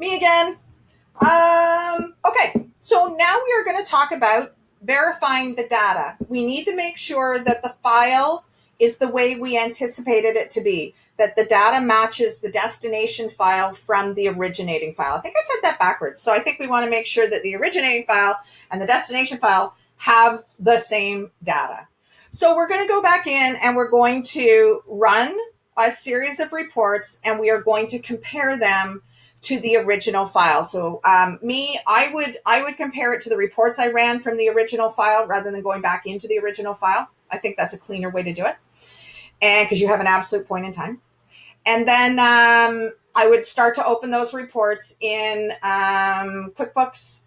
Me again. Okay, so now we are going to talk about verifying the data. We need to make sure that the file is the way we anticipated it to be, that the data matches the destination file from the originating file. I think I said that backwards. So I think we want to make sure that the originating file and the destination file have the same data. So we're going to go back in and we're going to run a series of reports and we are going to compare them to the original file. So I would compare it to the reports I ran from the original file rather than going back into the original file. I think that's a cleaner way to do it, and because you have an absolute point in time. And then I would start to open those reports in QuickBooks,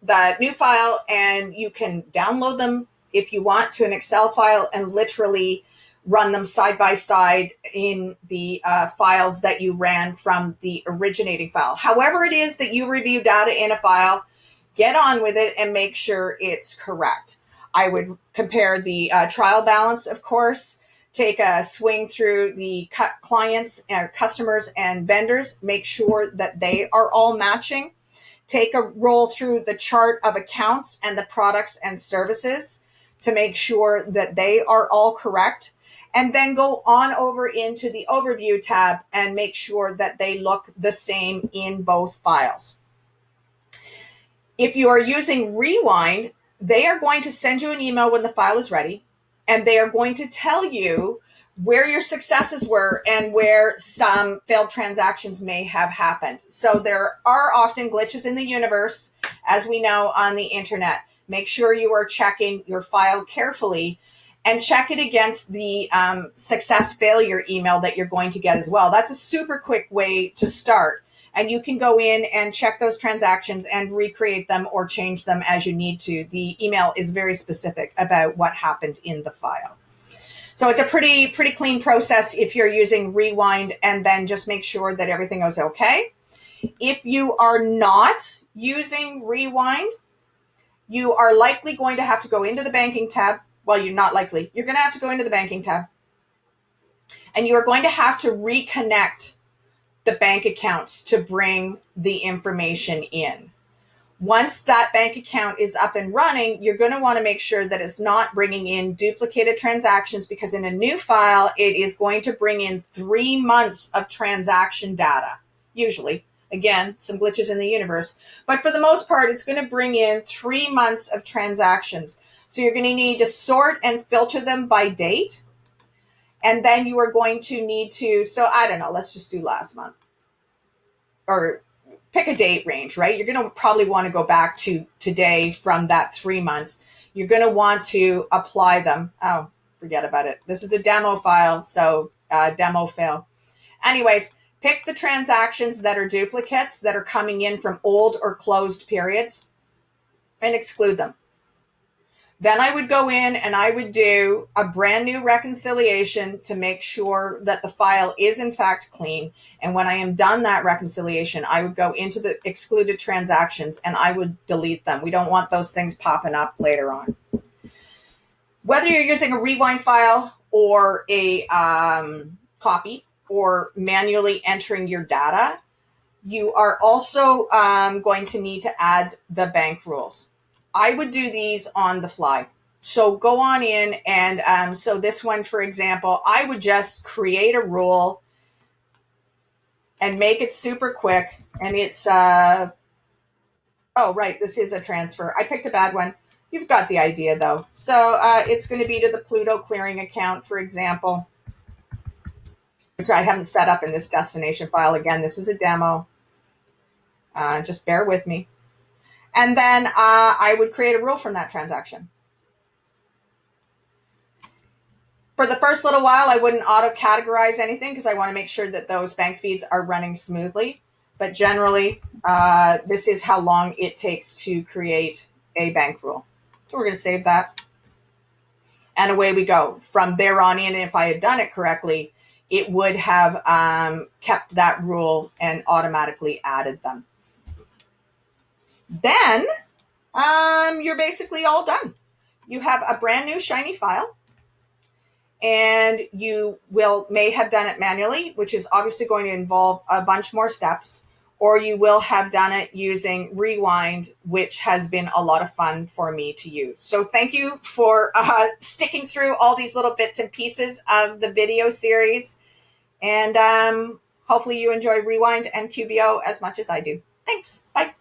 the new file, and you can download them if you want to an Excel file and literally run them side by side in the files that you ran from the originating file. However it is that you review data in a file, get on with it and make sure it's correct. I would compare the trial balance, of course, take a swing through the clients, customers, and vendors, make sure that they are all matching. Take a roll through the chart of accounts and the products and services to make sure that they are all correct. And then go on over into the overview tab and make sure that they look the same in both files. If you are using Rewind, they are going to send you an email when the file is ready, and they are going to tell you where your successes were and where some failed transactions may have happened. So there are often glitches in the universe, as we know, on the internet. Make sure you are checking your file carefully and check it against the success failure email that you're going to get as well. That's a super quick way to start. And you can go in and check those transactions and recreate them or change them as you need to. The email is very specific about what happened in the file. So it's a pretty clean process if you're using Rewind, and then just make sure that everything is okay. If you are not using Rewind, you are likely going to have to go into the banking tab. Well, you're not likely. You're going to have to go into the banking tab, and you are going to have to reconnect the bank accounts to bring the information in. Once that bank account is up and running, you're going to want to make sure that it's not bringing in duplicated transactions, because in a new file, it is going to bring in 3 months of transaction data, usually. Again, some glitches in the universe. But for the most part, it's going to bring in 3 months of transactions. So you're going to need to sort and filter them by date. And then you are going to need to, so I don't know, let's just do last month. Or pick a date range, right? You're going to probably want to go back to today from that 3 months. You're going to want to apply them. Oh, forget about it. This is a demo file, so demo fail. Anyways, pick the transactions that are duplicates that are coming in from old or closed periods and exclude them. Then I would go in and I would do a brand new reconciliation to make sure that the file is in fact clean. And when I am done that reconciliation, I would go into the excluded transactions and I would delete them. We don't want those things popping up later on. Whether you're using a Rewind file or a copy or manually entering your data, you are also going to need to add the bank rules. I would do these on the fly. So go on in and so this one, for example, I would just create a rule and make it super quick. And it's, oh, right, this is a transfer. I picked a bad one. You've got the idea though. So it's going to be to the Pluto clearing account, for example, which I haven't set up in this destination file. Again, this is a demo. Just bear with me. And then I would create a rule from that transaction. For the first little while, I wouldn't auto-categorize anything because I want to make sure that those bank feeds are running smoothly. But generally, this is how long it takes to create a bank rule. So we're going to save that. And away we go. From there on in, if I had done it correctly, it would have kept that rule and automatically added them. Then you're basically all done. You have a brand new shiny file, and you may have done it manually, which is obviously going to involve a bunch more steps, or you will have done it using Rewind, which has been a lot of fun for me to use. So thank you for sticking through all these little bits and pieces of the video series. And hopefully you enjoy Rewind and QBO as much as I do. Thanks. Bye.